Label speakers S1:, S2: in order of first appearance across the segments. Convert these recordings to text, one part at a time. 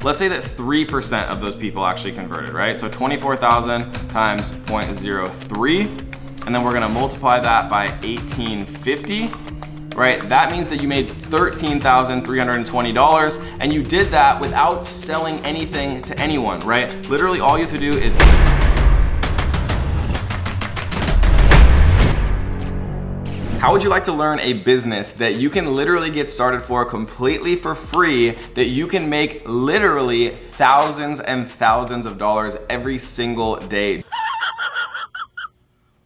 S1: let's say that 3% of those people actually converted, right? So 24,000 times 0.03, and then we're gonna multiply that by 1850. Right? That means that you made $13,320, and you did that without selling anything to anyone, right? Literally all you have to do is how would you like to learn a business that you can literally get started for completely for free, that you can make literally thousands and thousands of dollars every single day?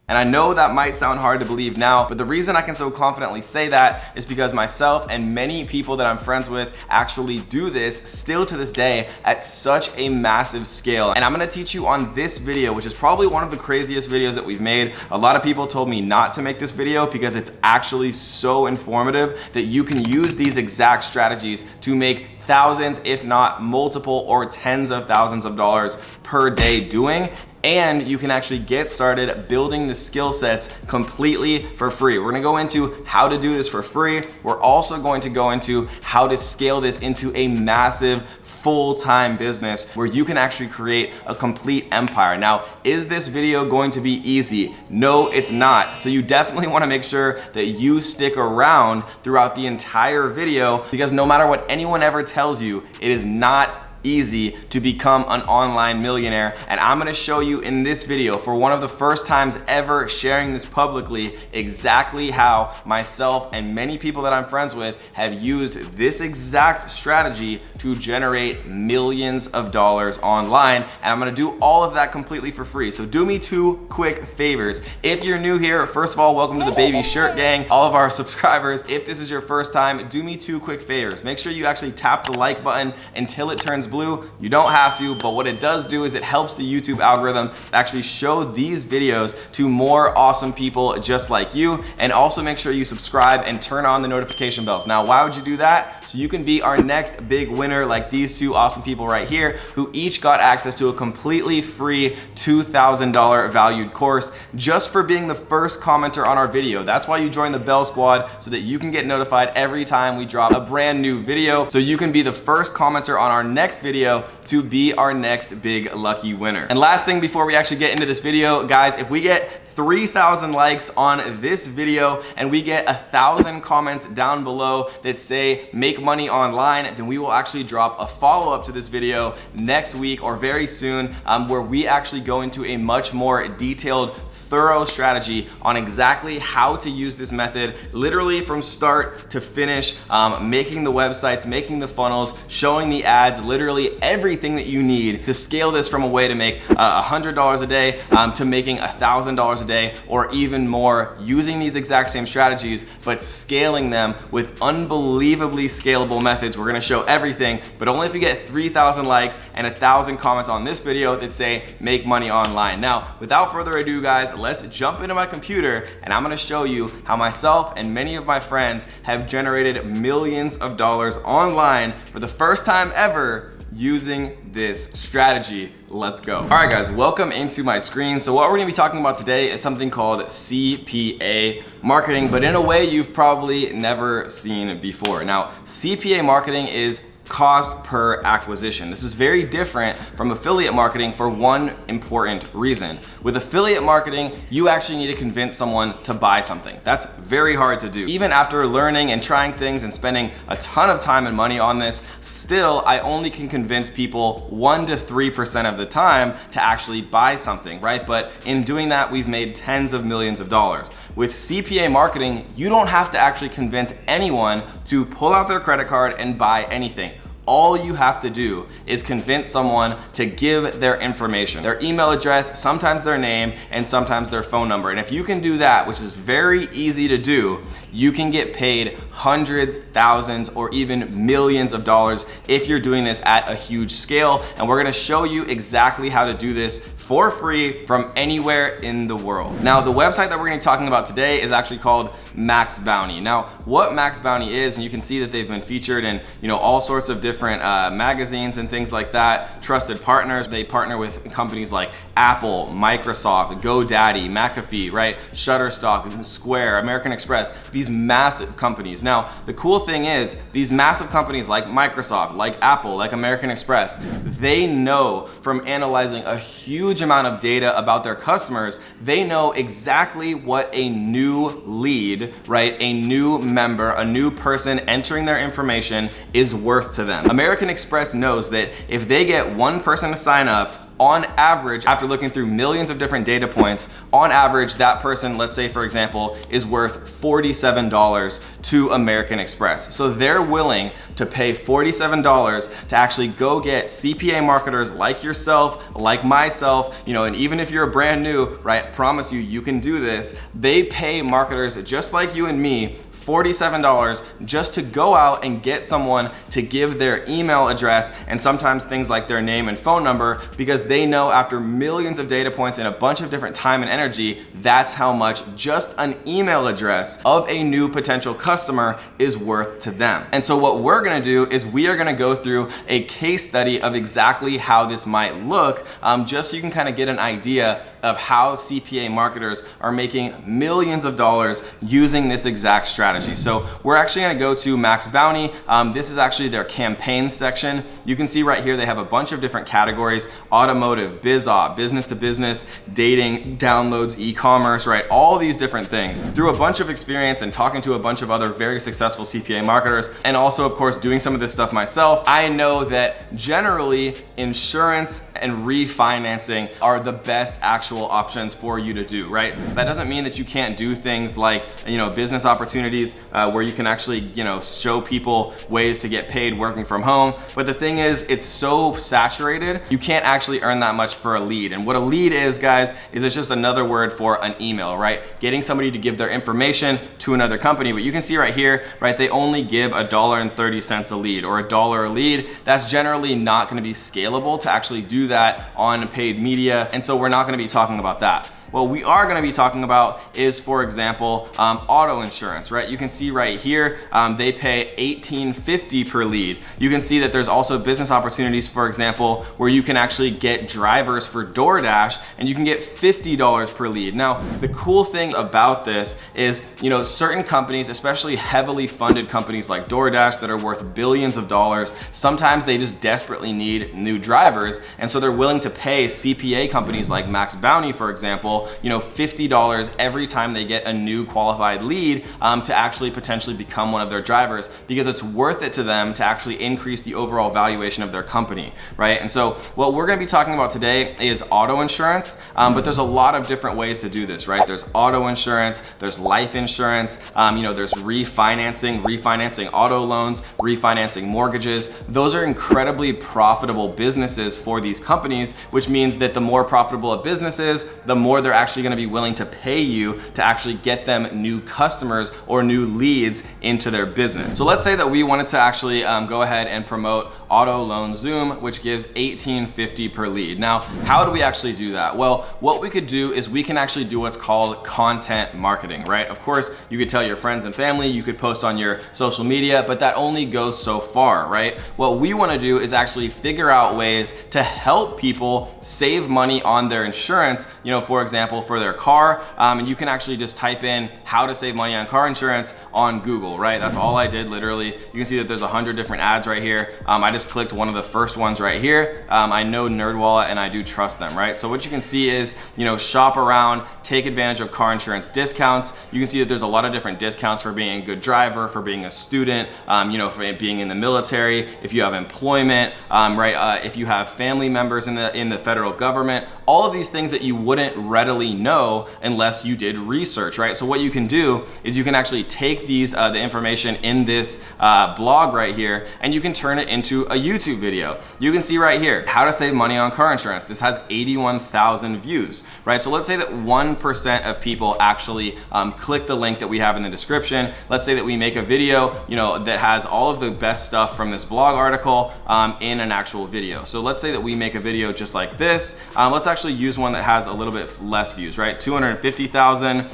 S1: And I know that might sound hard to believe now, but the reason I can so confidently say that is because myself and many people that I'm friends with actually do this still to this day at such a massive scale. And I'm gonna teach you on this video, which is probably one of the craziest videos that we've made. A lot of people told me not to make this video because it's actually so informative that you can use these exact strategies to make thousands, if not multiple or tens of thousands of dollars per day doing. And you can actually get started building the skill sets completely for free. We're gonna go into how to do this for free. We're also going to go into how to scale this into a massive full-time business where you can actually create a complete empire. Now, is this video going to be easy? No, it's not. So you definitely wanna make sure that you stick around throughout the entire video, because no matter what anyone ever tells you, it is not easy to become an online millionaire. And I'm gonna show you in this video, for one of the first times ever sharing this publicly, exactly how myself and many people that I'm friends with have used this exact strategy to generate millions of dollars online. And I'm gonna do all of that completely for free. So do me two quick favors. If you're new here, first of all, welcome to the Baby Shirt Gang. All of our subscribers, if this is your first time, do me two quick favors. Make sure you actually tap the like button until it turns blue. You don't have to, but what it does do is it helps the YouTube algorithm actually show these videos to more awesome people just like you. And also make sure you subscribe and turn on the notification bells. Now, why would you do that? So you can be our next big winner, like these two awesome people right here, who each got access to a completely free $2,000 valued course just for being the first commenter on our video. That's why you join the Bell Squad, so that you can get notified every time we drop a brand new video. So you can be the first commenter on our next video to be our next big lucky winner. And last thing before we actually get into this video, guys, if we get 3,000 likes on this video and we get 1,000 comments down below that say make money online, then we will actually drop a follow-up to this video next week or very soon, where we actually go into a much more detailed, thorough strategy on exactly how to use this method, literally from start to finish, making the websites, making the funnels, showing the ads, literally everything that you need to scale this from a way to make $100 a day to making $1,000 a day or even more, using these exact same strategies, but scaling them with unbelievably scalable methods. We're gonna show everything, but only if you get 3,000 likes and 1,000 comments on this video that say make money online. Now, without further ado, guys, let's jump into my computer and I'm gonna show you how myself and many of my friends have generated millions of dollars online for the first time ever using this strategy. Let's go. All right, guys, welcome into my screen. So what we're gonna be talking about today is something called CPA marketing, but in a way you've probably never seen before. Now, CPA marketing is cost per acquisition. This is very different from affiliate marketing for one important reason. With affiliate marketing, you actually need to convince someone to buy something. That's very hard to do. Even after learning and trying things and spending a ton of time and money on this, still I only can convince people 1 to 3% of the time to actually buy something, right? But in doing that, we've made tens of millions of dollars. With CPA marketing, you don't have to actually convince anyone to pull out their credit card and buy anything. All you have to do is convince someone to give their information, their email address, sometimes their name, and sometimes their phone number. And if you can do that, which is very easy to do, you can get paid hundreds, thousands, or even millions of dollars if you're doing this at a huge scale. And we're gonna show you exactly how to do this for free from anywhere in the world. Now, the website that we're gonna be talking about today is actually called Max Bounty. Now, what Max Bounty is, and you can see that they've been featured in all sorts of different magazines and things like that. Trusted partners. They partner with companies like Apple, Microsoft, GoDaddy, McAfee, right? Shutterstock, Square, American Express. These massive companies. Now, the cool thing is these massive companies like Microsoft, like Apple, like American Express, they know from analyzing a huge amount of data about their customers, they know exactly what a new lead, right? A new member, a new person entering their information is worth to them. American Express knows that if they get one person to sign up, on average, after looking through millions of different data points, on average, that person, let's say for example, is worth $47 to American Express. So they're willing to pay $47 to actually go get CPA marketers like yourself, like myself, and even if you're brand new, right, I promise you can do this. They pay marketers just like you and me $47 just to go out and get someone to give their email address and sometimes things like their name and phone number, because they know after millions of data points and a bunch of different time and energy, that's how much just an email address of a new potential customer is worth to them. And so what we're gonna do is we are gonna go through a case study of exactly how this might look, just so you can kind of get an idea of how CPA marketers are making millions of dollars using this exact strategy. So we're actually gonna go to Max Bounty. This is actually their campaigns section. You can see right here, they have a bunch of different categories: automotive, biz op, business to business, dating, downloads, e-commerce, right? All these different things. Through a bunch of experience and talking to a bunch of other very successful CPA marketers, and also of course doing some of this stuff myself, I know that generally insurance and refinancing are the best actual options for you to do, right? That doesn't mean that you can't do things like, business opportunities where you can actually, show people ways to get paid working from home. But the thing is, it's so saturated, you can't actually earn that much for a lead. And what a lead is, guys, is it's just another word for an email, right? Getting somebody to give their information to another company. But you can see right here, right, they only give $1.30 a lead, or $1 a lead. That's generally not gonna be scalable to actually do that on paid media. And so we're not gonna be talking about that. What we are gonna be talking about is, for example, auto insurance, right? You can see right here, they pay $18.50 per lead. You can see that there's also business opportunities, for example, where you can actually get drivers for DoorDash and you can get $50 per lead. Now, the cool thing about this is, certain companies, especially heavily funded companies like DoorDash that are worth billions of dollars, sometimes they just desperately need new drivers. And so they're willing to pay CPA companies like Max Bounty, for example, $50 every time they get a new qualified lead to actually potentially become one of their drivers, because it's worth it to them to actually increase the overall valuation of their company, right? And so what we're gonna be talking about today is auto insurance, but there's a lot of different ways to do this, right? There's auto insurance, there's life insurance, there's refinancing auto loans, refinancing mortgages. Those are incredibly profitable businesses for these companies, which means that the more profitable a business is, the more they're actually gonna be willing to pay you to actually get them new customers or new leads into their business. So let's say that we wanted to actually go ahead and promote Auto Loan Zoom, which gives $18.50 per lead. Now, how do we actually do that? Well, what we could do is we can actually do what's called content marketing, right? Of course, you could tell your friends and family, you could post on your social media, but that only goes so far, right? What we wanna do is actually figure out ways to help people save money on their insurance, for example, for their car, and you can actually just type in how to save money on car insurance on Google, right? That's all I did, literally. You can see that there's 100 different ads right here. I just clicked one of the first ones right here. I know NerdWallet and I do trust them, right? So what you can see is, shop around, take advantage of car insurance discounts. You can see that there's a lot of different discounts for being a good driver, for being a student, for being in the military, if you have employment, right? If you have family members in the federal government, all of these things that you wouldn't readily readily know unless you did research, right? So what you can do is you can actually take these, the information in this blog right here, and you can turn it into a YouTube video. You can see right here, how to save money on car insurance. This has 81,000 views, right? So let's say that 1% of people actually click the link that we have in the description. Let's say that we make a video, you know, that has all of the best stuff from this blog article in an actual video. So let's say that we make a video just like this. Let's actually use one that has a little bit less views, right? 250,000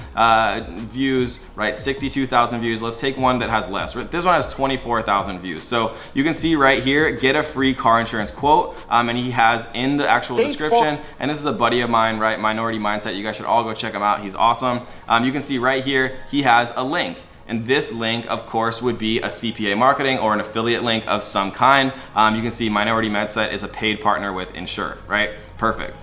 S1: views, right? 62,000 views. Let's take one that has less. This one has 24,000 views. So you can see right here, get a free car insurance quote, and he has in the actual description, and this is a buddy of mine, right? Minority Mindset. You guys should all go check him out. He's awesome. You can see right here, he has a link. And this link, of course, would be a CPA Marketing or an affiliate link of some kind. You can see Minority Mindset is a paid partner with Insure, right? Perfect.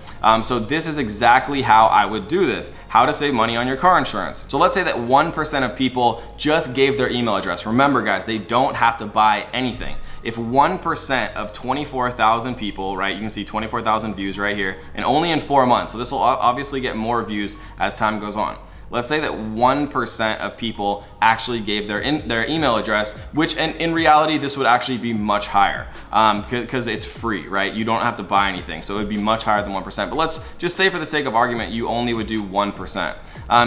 S1: So this is exactly how I would do this, how to save money on your car insurance. So let's say that 1% of people just gave their email address. Remember guys, they don't have to buy anything. If 1% of 24,000 people, right, you can see 24,000 views right here, and only in 4 months. So this will obviously get more views as time goes on. Let's say that 1% of people actually gave their email address, which in reality, this would actually be much higher because it's free, right? You don't have to buy anything. So it would be much higher than 1%. But let's just say for the sake of argument, you only would do 1%.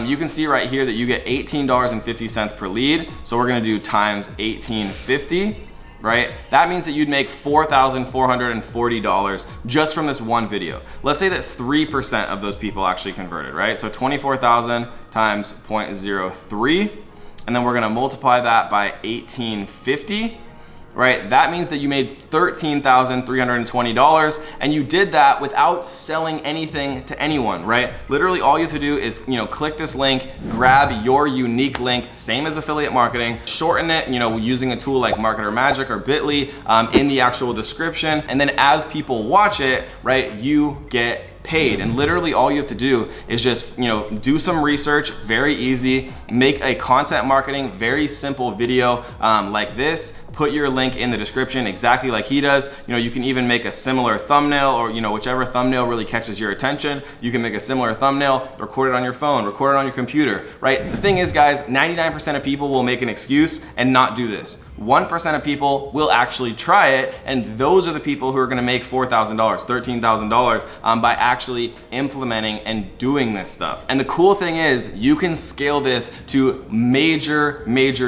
S1: You can see right here that you get $18.50 per lead. So we're gonna do times 1850. Right? That means that you'd make $4,440 just from this one video. Let's say that 3% of those people actually converted, right? So 24,000 times 0.03, and then we're gonna multiply that by 1850, right? That means that you made $13,320, and you did that without selling anything to anyone, right? Literally all you have to do is, you know, click this link, grab your unique link, same as affiliate marketing, shorten it, you know, using a tool like Marketer Magic or Bitly in the actual description. And then as people watch it, right, you get paid. And literally all you have to do is just, you know, do some research, very easy, make a content marketing, very simple video like this, put your link in the description exactly like he does. You know, you can even make a similar thumbnail, or, you know, whichever thumbnail really catches your attention. You can make a similar thumbnail, record it on your phone, record it on your computer, right? The thing is, guys, 99% of people will make an excuse and not do this. 1% of people will actually try it, and those are the people who are gonna make $4,000, $13,000 by actually implementing and doing this stuff. And the cool thing is, you can scale this to major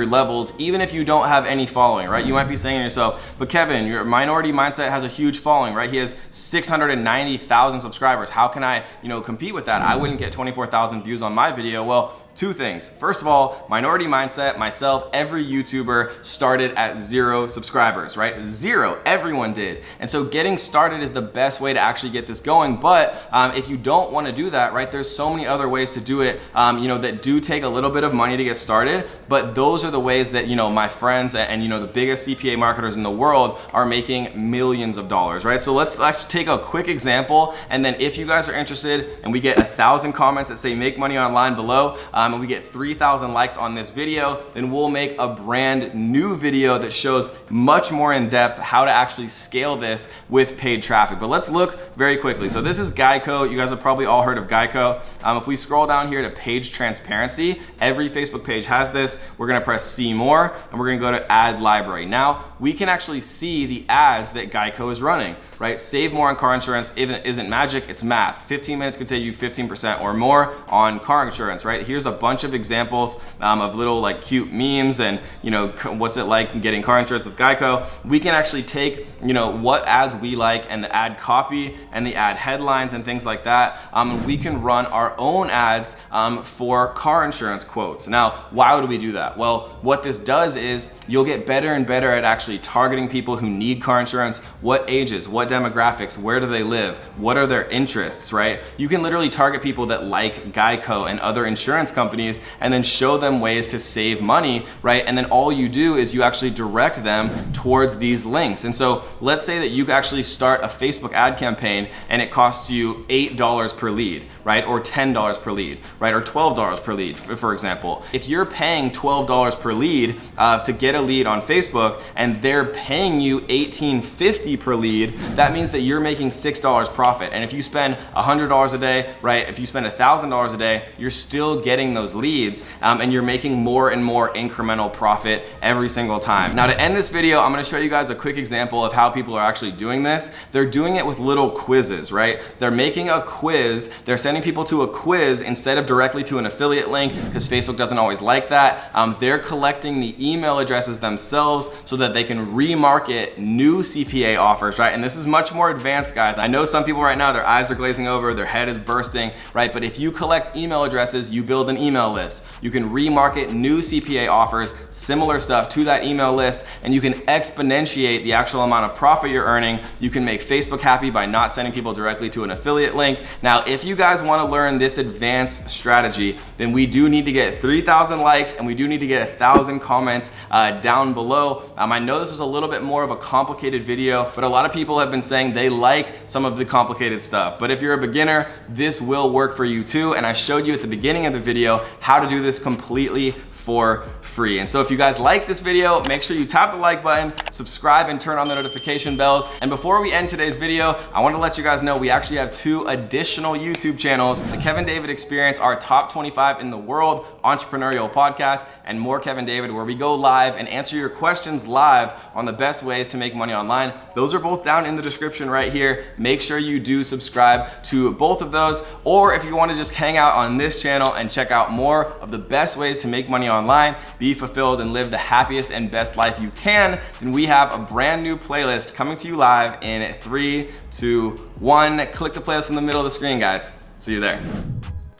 S1: levels, even if you don't have any following, right? You might be saying to yourself, but Kevin, your Minority Mindset has a huge following, right? He has 690,000 subscribers. How can I, you know, compete with that? I wouldn't get 24,000 views on my video. Well, two things. First of all, Minority Mindset, myself, every YouTuber started at 0 subscribers, right? 0, everyone did. And so getting started is the best way to actually get this going. But if you don't want to do that, right, there's so many other ways to do it, you know, that do take a little bit of money to get started. But those are the ways that, you know, my friends and, you know, the biggest CPA marketers in the world are making millions of dollars, right? So let's actually take a quick example. And then if you guys are interested and we get 1,000 comments that say make money online below, and we get 3,000 likes on this video, then we'll make a brand new video that shows much more in depth how to actually scale this with paid traffic. But let's look very quickly. So this is Geico. You guys have probably all heard of Geico. If we scroll down here to page transparency, every Facebook page has this. We're gonna press see more, and we're gonna go to ad library. Now we can actually see the ads that Geico is running, right? Save more on car insurance isn't magic, it's math. 15 minutes could save you 15% or more on car insurance, right? Here's a bunch of examples of little like cute memes and, you know, what's it like getting car insurance with Geico. We can actually take, you know, what ads we like and the ad copy and the ad headlines and things like that. We can run our own ads for car insurance quotes. Now, why would we do that? Well, what this does is you'll get better and better at actually targeting people who need car insurance. What ages, what demographics, where do they live, what are their interests, right? You can literally target people that like Geico and other insurance companies and then show them ways to save money, right? And then all you do is you actually direct them towards these links. And so let's say that you actually start a Facebook ad campaign and it costs you $8 per lead, right? Or $10 per lead, right? Or $12 per lead, for example. If you're paying $12 per lead to get a lead on Facebook and they're paying you $18.50 per lead, that means that you're making $6 profit. And if you spend $100 a day, right? If you spend $1,000 a day, you're still getting those leads, and you're making more and more incremental profit every single time. Now, to end this video, I'm gonna show you guys a quick example of how people are actually doing this. They're doing it with little quizzes, right? They're making a quiz, they're sending people to a quiz instead of directly to an affiliate link, because Facebook doesn't always like that. They're collecting the email addresses themselves so that they can remarket new CPA offers, right? And this is much more advanced, guys. I know some people right now, their eyes are glazing over, their head is bursting, right? But if you collect email addresses, you build an email list. You can remarket new CPA offers, similar stuff to that email list, and you can exponentiate the actual amount of profit you're earning. You can make Facebook happy by not sending people directly to an affiliate link. Now, if you guys want to learn this advanced strategy, then we do need to get 3,000 likes and we do need to get 1,000 comments down below. I know this was a little bit more of a complicated video, but a lot of people have been saying they like some of the complicated stuff. But if you're a beginner, this will work for you too. And I showed you at the beginning of the video how to do this completely for free. And so if you guys like this video, make sure you tap the like button, subscribe, and turn on the notification bells. And before we end today's video, I want to let you guys know we actually have 2 additional YouTube channels: The Kevin David Experience, our top 25 in the world entrepreneurial podcast, and More Kevin David, where we go live and answer your questions live on the best ways to make money online. Those are both down in the description right here. Make sure you do subscribe to both of those. Or if you want to just hang out on this channel and check out more of the best ways to make money online, be fulfilled, and live the happiest and best life you can, then we have a brand new playlist coming to you live in 3, 2, 1. Click the playlist in the middle of the screen, guys. See you there.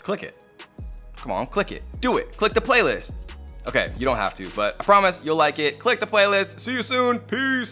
S1: Click it. Come on, click it. Do it. Click the playlist. Okay, you don't have to, but I promise you'll like it. Click the playlist. See you soon. Peace.